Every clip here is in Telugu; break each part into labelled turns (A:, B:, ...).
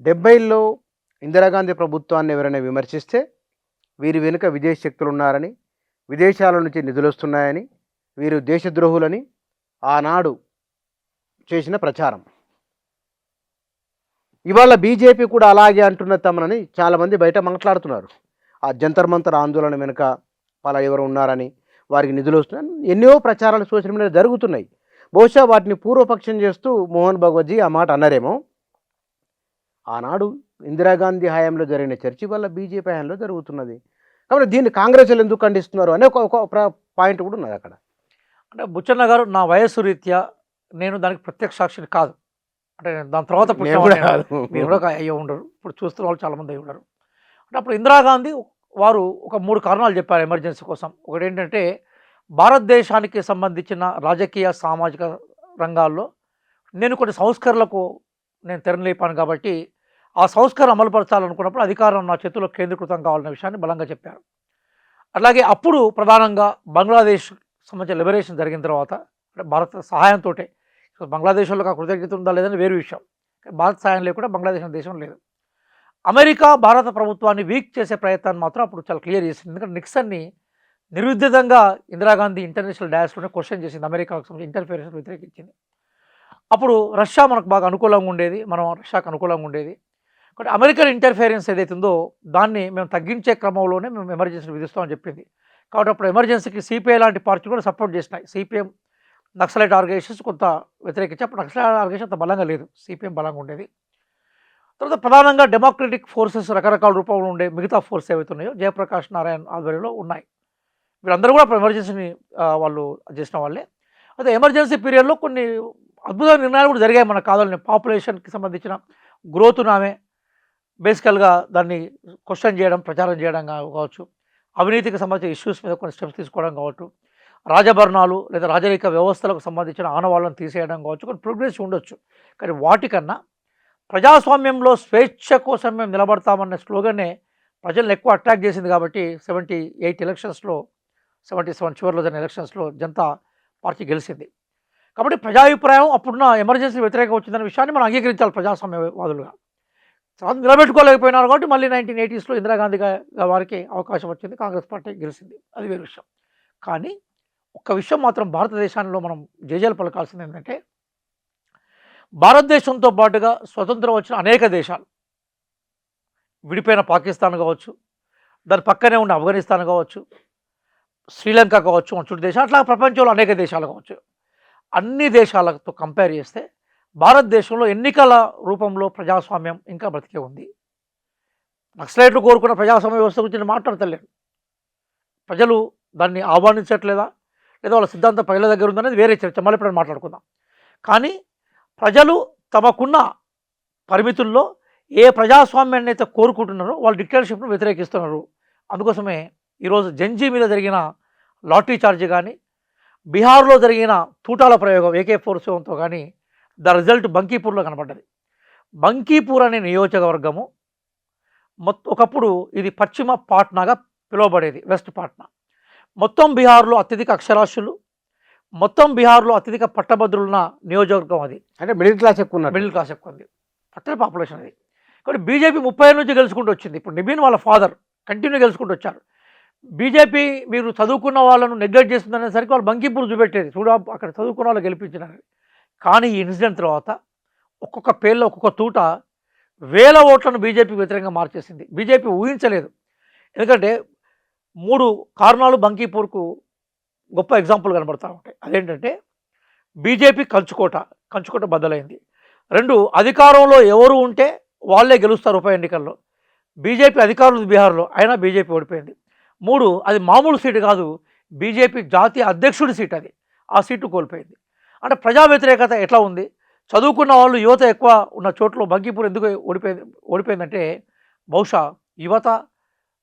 A: 70లో ఇందిరాగాంధీ ప్రభుత్వాన్ని ఎవరైనా విమర్శిస్తే వీరి వెనుక విదేశీ శక్తులు ఉన్నారని, విదేశాల నుంచి నిధులొస్తున్నాయని, వీరు దేశద్రోహులని ఆనాడు చేసిన ప్రచారం. ఇవాళ బీజేపీ కూడా అలాగే అంటున్నది తమనని చాలామంది బయట మాట్లాడుతున్నారు. ఆ జంతర్ మంతర్ ఆందోళన వెనుక ఎవరు ఉన్నారని, వారికి నిధులు వస్తున్నాయని ఎన్నో ప్రచారాలు సోషల్ మీడియాలో జరుగుతున్నాయి. బహుశా వాటిని పూర్వపక్షం చేస్తూ మోహన్ భగవత్జీ ఆ మాట అన్నారేమో. ఆనాడు ఇందిరాగాంధీ హయాంలో జరిగిన చర్చ వల్ల బీజేపీ హయాంలో జరుగుతున్నది. కాబట్టి దీన్ని కాంగ్రెస్ వాళ్ళు ఎందుకు ఖండిస్తున్నారు అనే ఒక పాయింట్ కూడా ఉన్నది అక్కడ.
B: అంటే బుచ్చన్న గారు, నా వయస్సు రీత్యా నేను దానికి ప్రత్యక్ష సాక్షిని కాదు. అంటే దాని తర్వాత
A: నేను కూడా
B: పుట్టిన
A: కాదు.
B: మీరు కూడా అయ్యే ఉండరు, ఇప్పుడు చూస్తున్న వాళ్ళు చాలామంది అయ్యి ఉండరు. అంటే అప్పుడు ఇందిరాగాంధీ వారు ఒక 3 కారణాలు చెప్పారు ఎమర్జెన్సీ కోసం. ఒకటి ఏంటంటే, భారతదేశానికి సంబంధించిన రాజకీయ సామాజిక రంగాల్లో నేను కొన్ని సంస్కరణలకు నేను తెరలేపాను కాబట్టి ఆ సంస్కరణ అమలుపరచాలనుకున్నప్పుడు అధికారం నా చేతుల్లో కేంద్రీకృతం కావాలనే విషయాన్ని బలంగా చెప్పారు. అలాగే అప్పుడు ప్రధానంగా బంగ్లాదేశ్ సంబంధించిన లిబరేషన్ జరిగిన తర్వాత, అంటే భారత సహాయంతో, బంగ్లాదేశ్ వాళ్ళకి ఆ కృతజ్ఞత ఉందా లేదని వేరు విషయం, భారత సహాయం లేకుండా బంగ్లాదేశ్ అనే దేశం లేదు. అమెరికా భారత ప్రభుత్వాన్ని వీక్ చేసే ప్రయత్నాన్ని మాత్రం అప్పుడు చాలా క్లియర్ చేసింది. ఎందుకంటే నిక్సన్ని నిర్విద్యుతంగా ఇందిరాగాంధీ ఇంటర్నేషనల్ డయాస్లోనే క్వశ్చన్ చేసింది, అమెరికాకు సంబంధించి ఇంటర్ఫిరెన్స్ వ్యతిరేకించింది. అప్పుడు రష్యా మనకు బాగా అనుకూలంగా ఉండేది, మనం రష్యాకు అనుకూలంగా ఉండేది. కాబట్టి అమెరికన్ ఇంటర్ఫిరెన్స్ ఏదైతే ఉందో దాన్ని మేము తగ్గించే క్రమంలోనే మేము ఎమర్జెన్సీ విధిస్తామని చెప్పింది. కాబట్టి అప్పుడు ఎమర్జెన్సీకి సిపిఐ లాంటి పార్టీలు కూడా సపోర్ట్ చేసినాయి. సిపిఎం నక్సలైట్ ఆర్గనైజేషన్స్ కొంత వ్యతిరేకించి, అప్పుడు నక్సలైట్ ఆర్గనైజేషన్ అంత బలంగా లేదు, సిపిఎం బలంగా ఉండేది. తర్వాత ప్రధానంగా డెమోక్రటిక్ ఫోర్సెస్ రకరకాల రూపంలో ఉండే మిగతా ఫోర్స్ ఏవైతే ఉన్నాయో జయప్రకాష్ నారాయణ్ ఆధ్వర్యంలో ఉన్నాయి. వీళ్ళందరూ కూడా అప్పుడు ఎమర్జెన్సీని వాళ్ళు చేసిన వాళ్ళే. అయితే ఎమర్జెన్సీ పీరియడ్లో కొన్ని అద్భుతమైన నిర్ణయాలు కూడా జరిగాయి. మన కాదని పాపులేషన్కి సంబంధించిన గ్రోత్ను ఆమె బేసికల్గా దాన్ని క్వశ్చన్ చేయడం, ప్రచారం చేయడం కావచ్చు, అవినీతికి సంబంధించిన ఇష్యూస్ మీద కొన్ని స్టెప్స్ తీసుకోవడం కావచ్చు, రాజభరణాలు లేదా రాజరిక వ్యవస్థలకు సంబంధించిన ఆనవాళ్ళను తీసేయడం కావచ్చు, కొన్ని ప్రోగ్రెస్ ఉండొచ్చు. కానీ వాటికన్నా ప్రజాస్వామ్యంలో స్వేచ్ఛ కోసం మేము నిలబడతామన్న స్లోగన్నే ప్రజలను ఎక్కువ అట్రాక్ట్ చేసింది. కాబట్టి 78 ఎలక్షన్స్లో 77 చివరిలో జరిగిన ఎలక్షన్స్లో జనతా పార్టీ గెలిచింది. కాబట్టి ప్రజాభిప్రాయం అప్పుడున్న ఎమర్జెన్సీ వ్యతిరేకం వచ్చిందనే విషయాన్ని మనం అంగీకరించాలి ప్రజాస్వామ్యవాదులుగా. తర్వాత నిలబెట్టుకోలేకపోయినారు కాబట్టి మళ్ళీ 1980స్లో ఇందిరాగాంధీ వారికి అవకాశం వచ్చింది, కాంగ్రెస్ పార్టీ గెలిచింది, అది వేరే విషయం. కానీ ఒక్క విషయం మాత్రం భారతదేశంలో మనం జేజేలు పలకాల్సింది ఏంటంటే, భారతదేశంతో పాటుగా స్వతంత్రం వచ్చిన అనేక దేశాలు, విడిపోయిన పాకిస్తాన్ కావచ్చు, దాని పక్కనే ఉన్న ఆఫ్ఘనిస్తాన్ కావచ్చు, శ్రీలంక కావచ్చు, మన చుట్టూ దేశాలు, అట్లా ప్రపంచంలో అనేక దేశాలు కావచ్చు, అన్ని దేశాలతో కంపేర్ చేస్తే భారతదేశంలో ఎన్నికల రూపంలో ప్రజాస్వామ్యం ఇంకా బ్రతికే ఉంది. నక్సలైట్లు కోరుకున్న ప్రజాస్వామ్య వ్యవస్థ గురించి నేను మాట్లాడతలేను. ప్రజలు దాన్ని ఆహ్వానించట్లేదా లేదా వాళ్ళ సిద్ధాంతం ప్రజల దగ్గర ఉందనేది వేరే చర్చ, మళ్ళీ ఇప్పుడు మాట్లాడుకుందాం. కానీ ప్రజలు తమకున్న పరిమితుల్లో ఏ ప్రజాస్వామ్యాన్ని అయితే కోరుకుంటున్నారో వాళ్ళు డిక్టేటర్షిప్ను వ్యతిరేకిస్తున్నారు. అందుకోసమే ఈరోజు జంజీ మీద జరిగిన లాటరీ ఛార్జ్ కానీ, బీహార్లో జరిగిన తూటాల ప్రయోగం AK-47తో కానీ ద రిజల్ట్ బంకీపూర్లో కనబడ్డది. బంకీపూర్ అనే నియోజకవర్గము ఒకప్పుడు ఇది పశ్చిమ పాట్నాగా పిలువబడేది, వెస్ట్ పాట్నా. మొత్తం బీహార్లో అత్యధిక అక్షరాస్యులు, మొత్తం బీహార్లో అత్యధిక పట్టభద్రులున్న నియోజకవర్గం అది.
A: అంటే మిడిల్ క్లాస్ ఎక్కువ ఉన్నారు,
B: మిడిల్ క్లాస్ ఎక్కువ ఉంది, పట్టణ పాపులేషన్ అది. కాబట్టి బీజేపీ 30 ఏళ్ళ నుంచి గెలుచుకుంటూ వచ్చింది. ఇప్పుడు నిబిన్ వాళ్ళ ఫాదర్ కంటిన్యూ గెలుచుకుంటూ వచ్చారు. బీజేపీ మీరు చదువుకున్న వాళ్ళను నెగ్లెక్ట్ చేస్తుందనేసరికి వాళ్ళు బంకీపూర్ చూపెట్టేది, చూడ అక్కడ చదువుకున్న వాళ్ళు గెలిపించినారు. కానీ ఈ ఇన్సిడెంట్ తర్వాత ఒక్కొక్క పేర్లో ఒక్కొక్క తూట వేల ఓట్లను బీజేపీకి వ్యతిరేకంగా మార్చేసింది. బీజేపీ ఊహించలేదు. ఎందుకంటే 3 కారణాలు బంకీపూర్కు గొప్ప ఎగ్జాంపుల్ కనబడతా ఉంటాయి. అదేంటంటే, బీజేపీ కంచుకోట బద్దలైంది. 2, అధికారంలో ఎవరు ఉంటే వాళ్ళే గెలుస్తారు ఉప ఎన్నికల్లో. బీజేపీ అధికారులు బీహార్లో, అయినా బీజేపీ ఓడిపోయింది. 3, అది మామూలు సీటు కాదు, బీజేపీ జాతీయ అధ్యక్షుడి సీట్ అది, ఆ సీటు కోల్పోయింది. అంటే ప్రజా వ్యతిరేకత ఎట్లా ఉంది? చదువుకున్న వాళ్ళు, యువత ఎక్కువ ఉన్న చోట్ల బంకీపూర్ ఎందుకు ఓడిపోయిందంటే, బహుశా యువత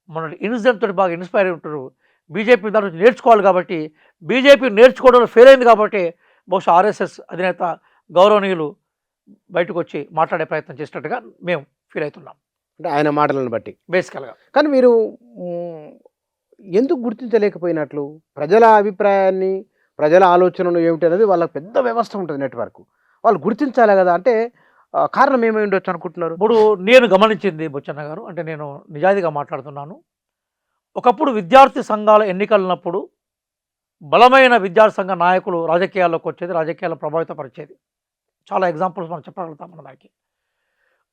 B: మన ఇన్సిడెంట్ తోటి బాగా ఇన్స్పైర్ అయి ఉంటారు. బీజేపీ దాని నుంచి నేర్చుకోవాలి కాబట్టి, బీజేపీ నేర్చుకోవడంలో ఫెయిల్ అయింది కాబట్టి బహుశా RSS అధినేత గౌరవనీయులు బయటకు వచ్చి మాట్లాడే ప్రయత్నం చేసినట్టుగా మేము ఫీల్ అవుతున్నాం,
A: అంటే ఆయన మాటలను బట్టి
B: బేసికల్గా.
A: కానీ మీరు ఎందుకు గుర్తించలేకపోయినట్లు? ప్రజల అభిప్రాయాన్ని, ప్రజల ఆలోచనలు ఏమిటి అనేది వాళ్ళకి పెద్ద వ్యవస్థ ఉంటుంది, నెట్వర్క్. వాళ్ళు గుర్తించాలి కదా. అంటే కారణం ఏమై ఉండొచ్చు అనుకుంటున్నారు?
B: ఇప్పుడు నేను గమనించింది బొచ్చన్న గారు, అంటే నేను నిజాయితీగా మాట్లాడుతున్నాను. ఒకప్పుడు విద్యార్థి సంఘాల ఎన్నికలున్నప్పుడు బలమైన విద్యార్థి సంఘ నాయకులు రాజకీయాల్లోకి వచ్చేది, రాజకీయాలను ప్రభావితపరిచేది. చాలా ఎగ్జాంపుల్స్ మనం చెప్పగలుగుతాం మన దానికి.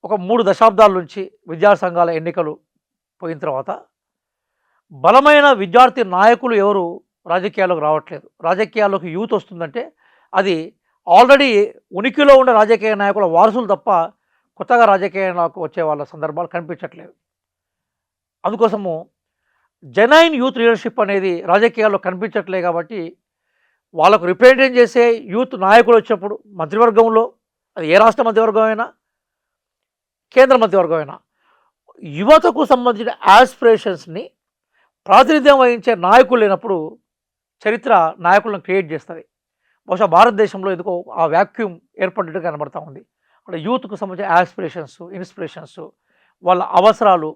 B: ఒక 3 దశాబ్దాల నుంచి విద్యార్థి సంఘాల ఎన్నికలు పోయిన తర్వాత బలమైన విద్యార్థి నాయకులు ఎవరు రాజకీయాల్లోకి రావట్లేదు. రాజకీయాల్లోకి యూత్ వస్తుందంటే అది ఆల్రెడీ ఉనికిలో ఉన్న రాజకీయ నాయకుల వారసులు తప్ప కొత్తగా రాజకీయాలకు వచ్చే వాళ్ళ సందర్భాలు కనిపించట్లేదు. అందుకోసము జెన్యున్ యూత్ లీడర్షిప్ అనేది రాజకీయాల్లో కనిపించట్లేదు. కాబట్టి వాళ్ళకు రిప్రజెంటేట్ చేసే యూత్ నాయకులు వచ్చినప్పుడు మంత్రివర్గంలో, అది ఏ రాష్ట్ర మంత్రివర్గం అయినా, కేంద్ర మంత్రివర్గం అయినా, యువతకు సంబంధించిన యాస్పిరేషన్స్ని ప్రాతినిధ్యం వహించే నాయకులు లేనప్పుడు చరిత్ర నాయకులను క్రియేట్ చేస్తుంది. బహుశా భారతదేశంలో ఎందుకో ఆ వ్యాక్యూమ్ ఏర్పడినట్టు కనబడతా ఉంది. అంటే యూత్కు సంబంధించిన యాస్పిరేషన్స్, ఇన్స్పిరేషన్స్, వాళ్ళ అవసరాలు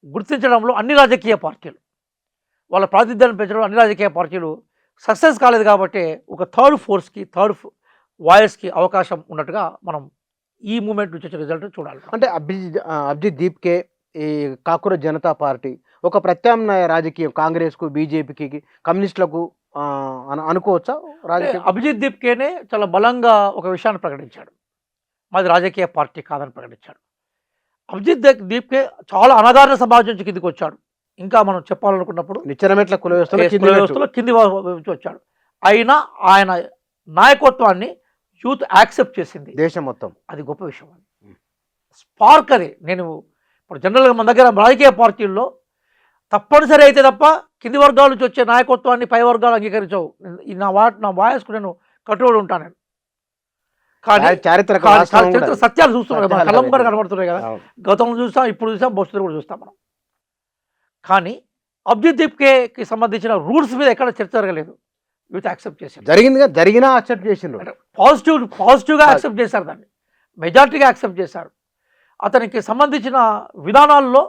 B: గుర్తించడంలో అన్ని రాజకీయ పార్టీలు, వాళ్ళ ప్రాతినిధ్యాన్ని పెంచడంలో అన్ని రాజకీయ పార్టీలు సక్సెస్ కాలేదు. కాబట్టి ఒక థర్డ్ ఫోర్స్కి, థర్డ్ వాయిస్కి అవకాశం ఉన్నట్టుగా మనం ఈ మూమెంట్ నుంచి వచ్చే రిజల్ట్ చూడాలి.
A: అంటే అభిజిత్ దీప్కే, ఈ కాకుర జనతా పార్టీ ఒక ప్రత్యామ్నాయ రాజకీయం కాంగ్రెస్కు, బీజేపీకి, కమ్యూనిస్టులకు అనుకోవచ్చా? రాజకీయ
B: అభిజిత్ దీప్కేనే చాలా బలంగా ఒక విషయాన్ని ప్రకటించాడు, మాది రాజకీయ పార్టీ కాదని ప్రకటించాడు. అభిజిత్ దీప్కే చాలా అణగారిన సమాజం నుంచి కిందికి వచ్చాడు. ఇంకా మనం చెప్పాలనుకున్నప్పుడు
A: నిచ్చెనమెట్ల కుల
B: వ్యవస్థలో కింది నుంచి వచ్చాడు. అయినా ఆయన నాయకత్వాన్ని యూత్ యాక్సెప్ట్ చేసింది
A: దేశం మొత్తం.
B: అది గొప్ప విషయం. అది స్పార్క్. అది నేను ఇప్పుడు జనరల్గా మన దగ్గర రాజకీయ పార్టీల్లో తప్పనిసరి అయితే తప్ప కింది వర్గాల నుంచి వచ్చే నాయకత్వాన్ని పై వర్గాలు అంగీకరించవు. నా వాయిస్కు నేను కట్టుబడి ఉంటాను నేను. కానీ
A: చారిత్రక
B: సత్యాలు చూస్తున్నాం కదా, కళ్ళం కూడా కనబడుతున్నాయి కదా. గతంలో చూస్తాం, ఇప్పుడు చూస్తాం, భవిష్యత్తు కూడా చూస్తాం మనం. కానీ అభిజిత్ దీప్కేకి సంబంధించిన రూల్స్ మీద ఎక్కడ చర్చ జరగలేదు. యూత్ యాక్సెప్ట్ చేశారు.
A: జరిగినా యాక్సెప్ట్ చేసిండ్రు.
B: పాజిటివ్గా యాక్సెప్ట్ చేశారు, దాన్ని మెజార్టీగా యాక్సెప్ట్ చేశారు. అతనికి సంబంధించిన విధానాల్లో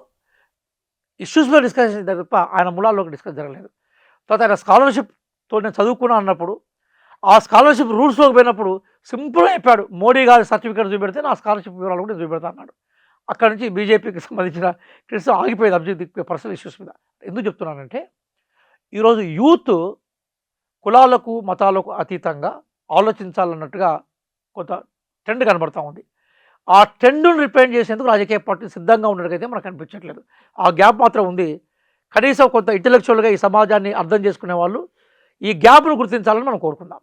B: ఇష్యూస్లో డిస్కషన్ తప్ప ఆయన మూలాల్లోకి డిస్కస్ జరగలేదు. తర్వాత ఆయన స్కాలర్షిప్తో నేను చదువుకున్నా అన్నప్పుడు ఆ స్కాలర్షిప్ రూల్స్లోకి పోయినప్పుడు సింపుల్గా చెప్పాడు, మోడీ గారి సర్టిఫికేట్ చూపెడితే నా స్కాలర్షిప్ వివరాలు కూడా చూపెడతా అన్నాడు. అక్కడి నుంచి బీజేపీకి సంబంధించిన క్రిస్ ఆగిపోయింది అభిజిత్ దీప్కే పర్సనల్ ఇష్యూస్ మీద. ఎందుకు చెప్తున్నానంటే ఈరోజు యూత్ కులాలకు, మతాలకు అతీతంగా ఆలోచించాలన్నట్టుగా కొంత ట్రెండ్ కనబడతా ఉంది. ఆ ట్రెండ్ను రిప్రజెంట్ చేసేందుకు రాజకీయ పార్టీ సిద్ధంగా ఉన్నట్టుగైతే మనకు కనిపించట్లేదు. ఆ గ్యాప్ మాత్రం ఉంది. కనీసం కొంత ఇంటెలెక్చువల్గా ఈ సమాజాన్ని అర్థం చేసుకునే వాళ్ళు ఈ గ్యాప్ను గుర్తించాలని మనం కోరుకుందాం.